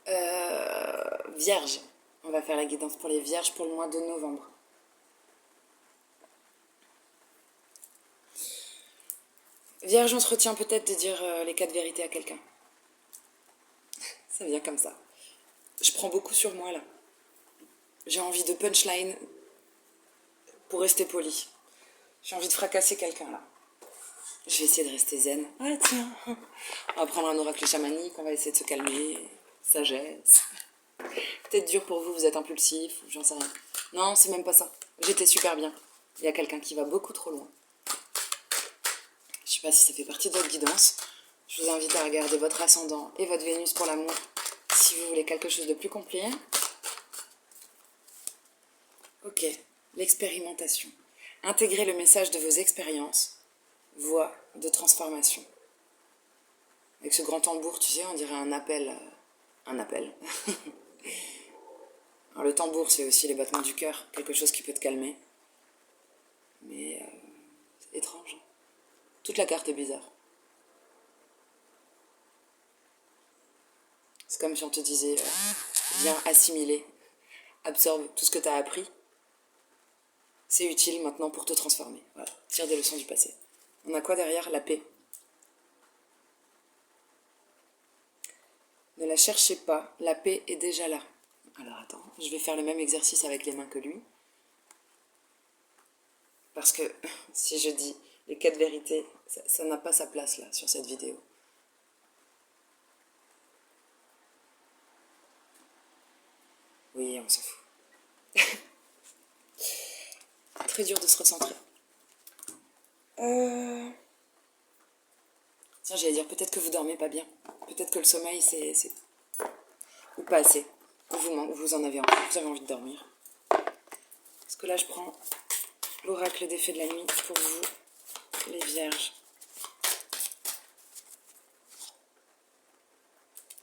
Vierge. On va faire la guidance pour les vierges pour le mois de novembre. Vierge, on se retient peut-être de dire les 4 vérités à quelqu'un. Ça vient comme ça. Je prends beaucoup sur moi là. J'ai envie de punchline pour rester poli. J'ai envie de fracasser quelqu'un là. Je vais essayer de rester zen. Ah tiens. On va prendre un oracle chamanique, on va essayer de se calmer. Sagesse. Peut-être dur pour vous, vous êtes impulsif, j'en sais rien. Non, c'est même pas ça. J'étais super bien. Il y a quelqu'un qui va beaucoup trop loin. Je sais pas si ça fait partie de votre guidance. Je vous invite à regarder votre ascendant et votre Vénus pour l'amour si vous voulez quelque chose de plus complet. Ok, l'expérimentation. Intégrez le message de vos expériences, voie de transformation. Avec ce grand tambour, tu sais, on dirait un appel. Un appel. Alors, le tambour, c'est aussi les battements du cœur, quelque chose qui peut te calmer. Mais c'est étrange. Toute la carte est bizarre. C'est comme si on te disait, viens assimiler, absorbe tout ce que tu as appris. C'est utile maintenant pour te transformer. Voilà, tire des leçons du passé. On a quoi derrière? La paix. Ne la cherchez pas, la paix est déjà là. Alors attends, je vais faire le même exercice avec les mains que lui. Parce que si je dis les 4 vérités, ça n'a pas sa place là, sur cette vidéo. Oui, on s'en fout. Très dur de se recentrer. Tiens, j'allais dire, peut-être que vous dormez pas bien. Peut-être que le sommeil, c'est... Ou pas assez. Ou vous en avez envie. Vous avez envie de dormir. Parce que là, je prends l'oracle des fées de la nuit pour vous, les vierges.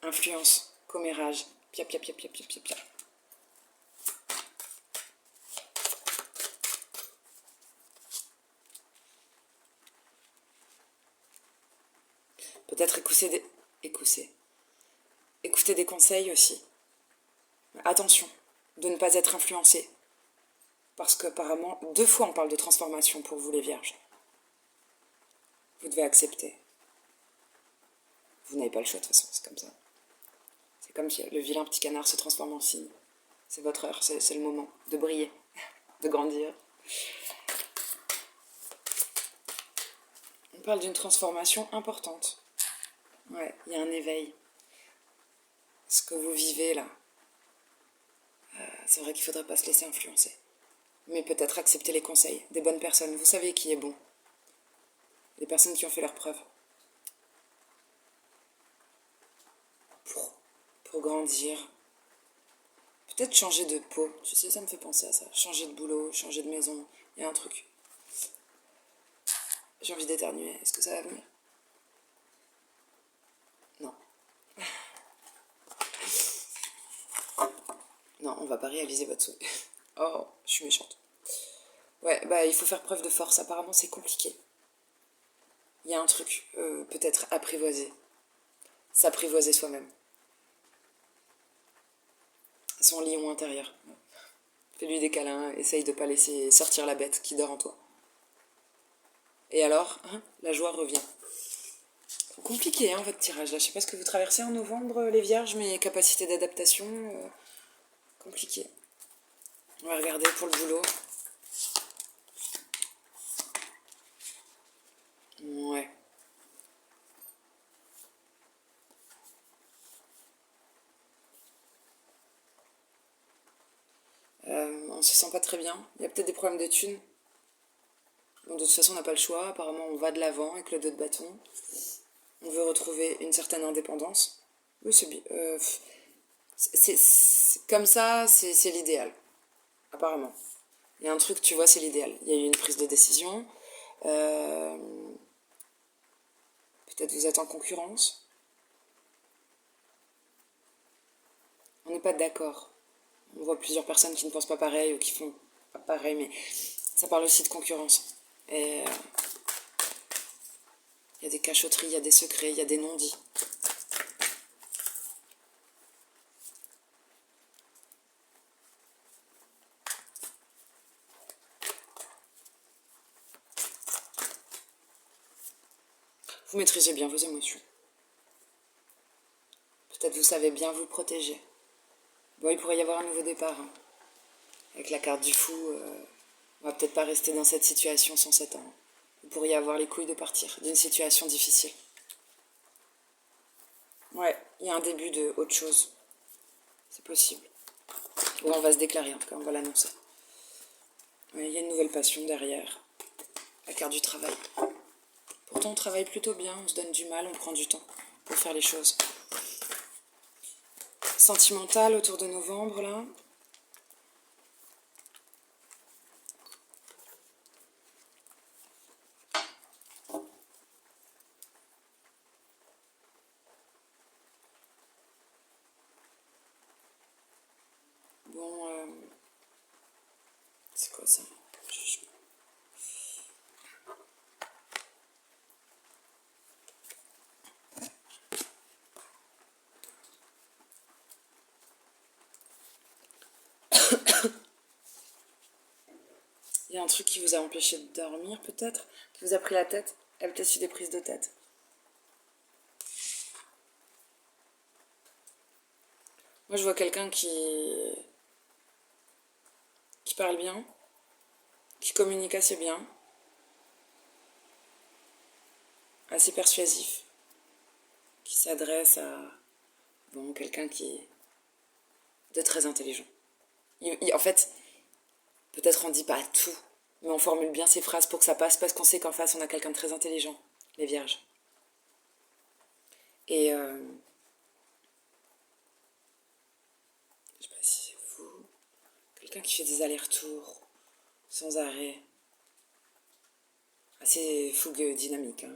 Influence, commérage, pia pia pia pia pia pia pia. Peut-être écouter des conseils aussi. Attention, de ne pas être influencé. Parce qu'apparemment, 2 fois on parle de transformation pour vous les vierges. Vous devez accepter. Vous n'avez pas le choix de toute façon, c'est comme ça. C'est comme si le vilain petit canard se transforme en cygne. C'est votre heure, c'est le moment de briller, de grandir. On parle d'une transformation importante. Ouais, il y a un éveil. Ce que vous vivez là, c'est vrai qu'il ne faudrait pas se laisser influencer. Mais peut-être accepter les conseils des bonnes personnes. Vous savez qui est bon. Les personnes qui ont fait leurs preuves. Pour grandir. Peut-être changer de peau. Tu sais, ça me fait penser à ça. Changer de boulot, changer de maison. Il y a un truc. J'ai envie d'éternuer. Est-ce que ça va venir? Non. Non, on va pas réaliser votre souhait. Oh, je suis méchante. Ouais, bah il faut faire preuve de force. Apparemment, c'est compliqué. Il y a un truc, peut-être apprivoiser. S'apprivoiser soi-même. Son lion intérieur. Fais-lui des câlins, essaye de pas laisser sortir la bête qui dort en toi. Et alors, la joie revient. Compliqué, votre tirage là. Je sais pas ce que vous traversez en novembre, les vierges, mais capacité d'adaptation, compliqué. On va regarder pour le boulot. Ouais. On se sent pas très bien. Il y a peut-être des problèmes de thunes. Bon, de toute façon, on n'a pas le choix. Apparemment, on va de l'avant avec le 2 de bâton. On veut retrouver une certaine indépendance. Oui, c'est comme ça, c'est l'idéal. Apparemment. Il y a un truc, tu vois, c'est l'idéal. Il y a eu une prise de décision. Peut-être vous êtes en concurrence. On n'est pas d'accord. On voit plusieurs personnes qui ne pensent pas pareil ou qui font pas pareil, mais ça parle aussi de concurrence. Et il y a des cachotteries, il y a des secrets, il y a des non-dits. Vous maîtrisez bien vos émotions. Peut-être vous savez bien vous protéger. Bon, il pourrait y avoir un nouveau départ. Hein. Avec la carte du fou, on va peut-être pas rester dans cette situation 107 ans. Vous pourriez avoir les couilles de partir d'une situation difficile. Ouais, il y a un début de autre chose. C'est possible. Ou on va se déclarer en tout cas, on va l'annoncer. Ouais, il y a une nouvelle passion derrière. La carte du travail. Pourtant on travaille plutôt bien, on se donne du mal, on prend du temps pour faire les choses. Sentimental autour de novembre là. Bon, c'est quoi ça? Jugement. Il y a un truc qui vous a empêché de dormir peut-être, qui vous a pris la tête. Il y a peut-être eu des prises de tête. Moi je vois quelqu'un qui parle bien, qui communique assez bien, assez persuasif, qui s'adresse à bon, quelqu'un qui est de très intelligent. En fait, peut-être on dit pas tout, mais on formule bien ses phrases pour que ça passe parce qu'on sait qu'en face on a quelqu'un de très intelligent, les vierges. Et je sais pas si c'est vous, quelqu'un qui fait des allers-retours sans arrêt, assez fougueux, dynamique. Hein.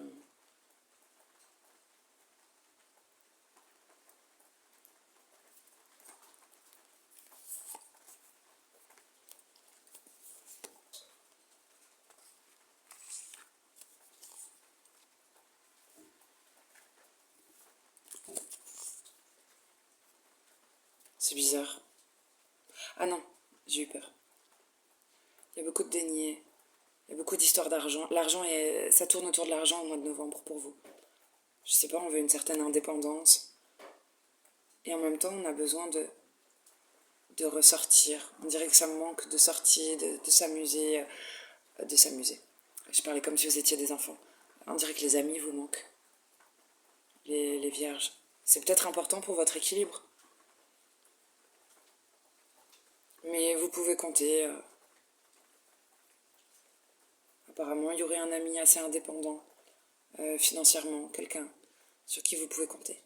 C'est bizarre. Ah non, j'ai eu peur. Il y a beaucoup de déniais, il y a beaucoup d'histoires d'argent. Ça tourne autour de l'argent au mois de novembre pour vous. Je sais pas, on veut une certaine indépendance. Et en même temps, on a besoin de ressortir. On dirait que ça me manque de sortir, de s'amuser. De s'amuser. Je parlais comme si vous étiez des enfants. On dirait que les amis vous manquent. Les vierges. C'est peut-être important pour votre équilibre. Mais vous pouvez compter. Apparemment, il y aurait un ami assez indépendant, financièrement, quelqu'un sur qui vous pouvez compter.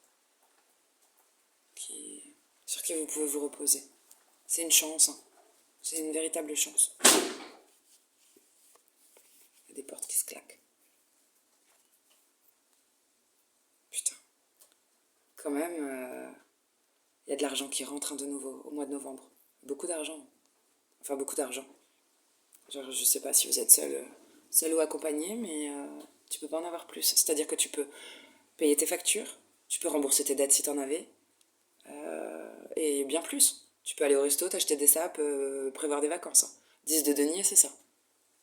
Sur qui vous pouvez vous reposer. C'est une chance. Hein. C'est une véritable chance. Il y a des portes qui se claquent. Putain. Quand même, il y a de l'argent qui rentre de nouveau au mois de novembre. Beaucoup d'argent. Enfin, beaucoup d'argent. Genre, je sais pas si vous êtes seul ou accompagné, mais tu peux pas en avoir plus. C'est-à-dire que tu peux payer tes factures, tu peux rembourser tes dettes si t'en avais, et bien plus. Tu peux aller au resto, t'acheter des sapes, prévoir des vacances. Hein. 10 de denier, c'est ça.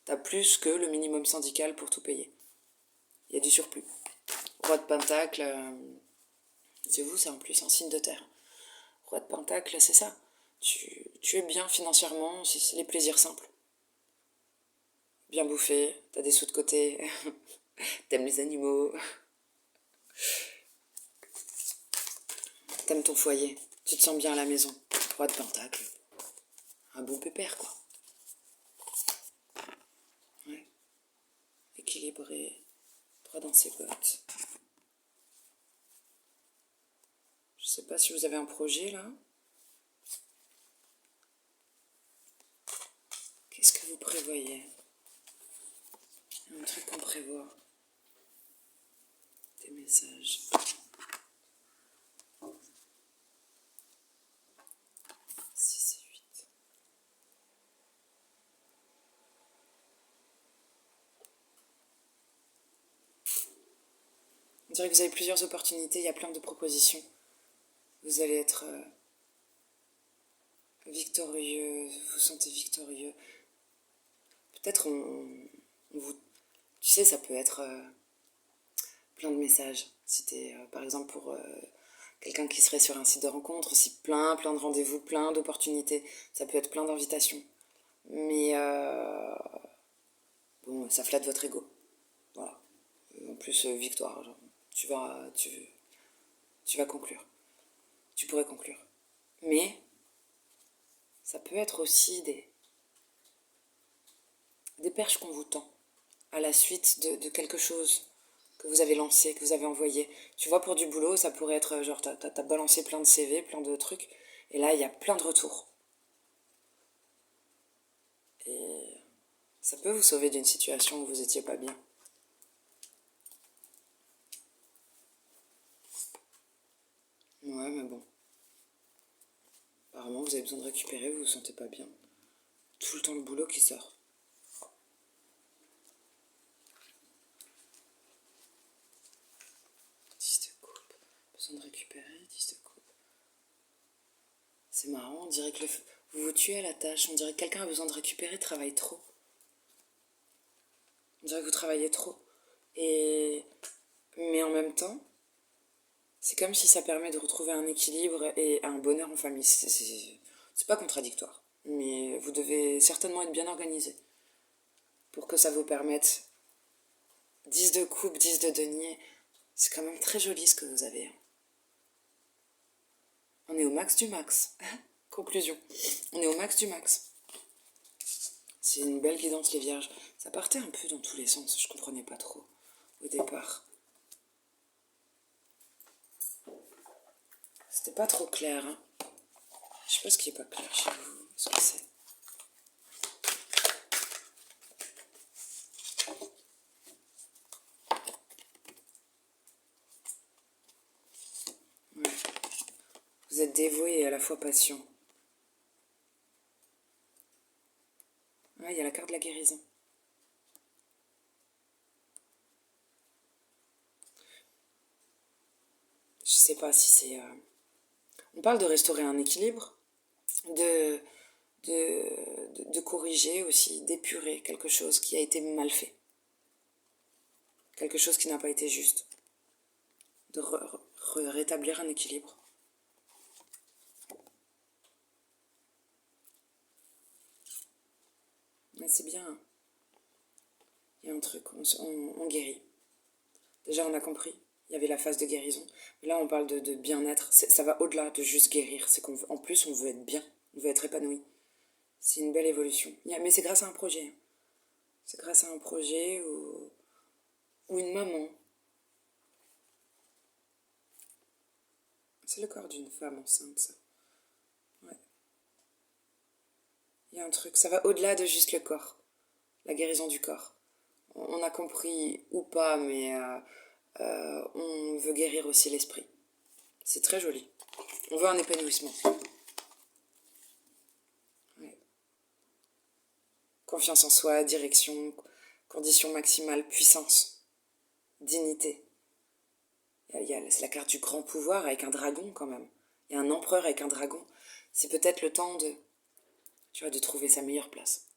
T'as plus que le minimum syndical pour tout payer. Il y a du surplus. Roi de Pentacle, c'est vous, ça en plus, un signe de terre. Roi de Pentacle, c'est ça. Tu es bien financièrement, c'est les plaisirs simples. Bien bouffé, t'as des sous de côté, t'aimes les animaux, t'aimes ton foyer, tu te sens bien à la maison. Roi de Pentacle. Un bon pépère, quoi. Ouais. Équilibré, droit dans ses bottes. Je sais pas si vous avez un projet, là. Qu'est-ce que vous prévoyez? Un truc qu'on prévoit. Des messages. 6 et 8. On dirait que vous avez plusieurs opportunités, il y a plein de propositions. Vous allez être victorieux, vous vous sentez victorieux. Peut-être on vous... Tu sais, ça peut être plein de messages. Si t'es, par exemple, pour quelqu'un qui serait sur un site de rencontre, aussi plein de rendez-vous, plein d'opportunités. Ça peut être plein d'invitations. Mais bon, ça flatte votre ego. Voilà. En plus, victoire. Genre, tu vas conclure. Tu pourrais conclure. Mais ça peut être aussi des perches qu'on vous tend à la suite de quelque chose que vous avez lancé, que vous avez envoyé. Tu vois, pour du boulot, ça pourrait être genre, t'as balancé plein de CV, plein de trucs, et là, il y a plein de retours. Et ça peut vous sauver d'une situation où vous étiez pas bien. Ouais, mais bon. Apparemment, vous avez besoin de récupérer, vous vous sentez pas bien. Tout le temps le boulot qui sort. 10 de coupe. Besoin de récupérer, 10 de coupe. C'est marrant, on dirait que vous vous tuez à la tâche. On dirait que quelqu'un a besoin de récupérer, travaille trop. On dirait que vous travaillez trop. Mais en même temps, c'est comme si ça permet de retrouver un équilibre et un bonheur en famille. C'est pas contradictoire. Mais vous devez certainement être bien organisé pour que ça vous permette 10 de coupe, 10 de denier. C'est quand même très joli ce que vous avez. On est au max du max. Conclusion. On est au max du max. C'est une belle guidance, les vierges. Ça partait un peu dans tous les sens. Je comprenais pas trop au départ. C'était pas trop clair. Hein. Je sais pas ce qui est pas clair chez vous. Ce que c'est. Ouais. Vous êtes dévoué et à la fois patient. Ouais, il y a la carte de la guérison. Je sais pas si c'est... On parle de restaurer un équilibre, de, de corriger aussi, d'épurer quelque chose qui a été mal fait. Quelque chose qui n'a pas été juste. De rétablir un équilibre. Mais c'est bien. Hein. Il y a un truc, on guérit. Déjà, on a compris. Il y avait la phase de guérison. Mais là, on parle de bien-être. Ça va au-delà de juste guérir. C'est qu'en plus, on veut être bien. On veut être épanoui. C'est une belle évolution. Mais c'est grâce à un projet. Hein. C'est grâce à un projet ou une maman. C'est le corps d'une femme enceinte, ça. Ouais. Il y a un truc. Ça va au-delà de juste le corps. La guérison du corps. On a compris ou pas, mais on veut guérir aussi l'esprit. C'est très joli. On veut un épanouissement. Ouais. Confiance en soi, direction, condition maximale, puissance, dignité. C'est la carte du grand pouvoir avec un dragon quand même. Il y a un empereur avec un dragon. C'est peut-être le temps de trouver sa meilleure place.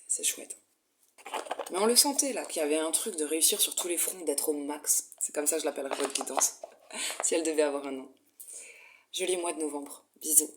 C'est chouette. Mais on le sentait là, qu'il y avait un truc de réussir sur tous les fronts, d'être au max. C'est comme ça que je l'appellerais votre guidance. Si elle devait avoir un nom. Joli mois de novembre. Bisous.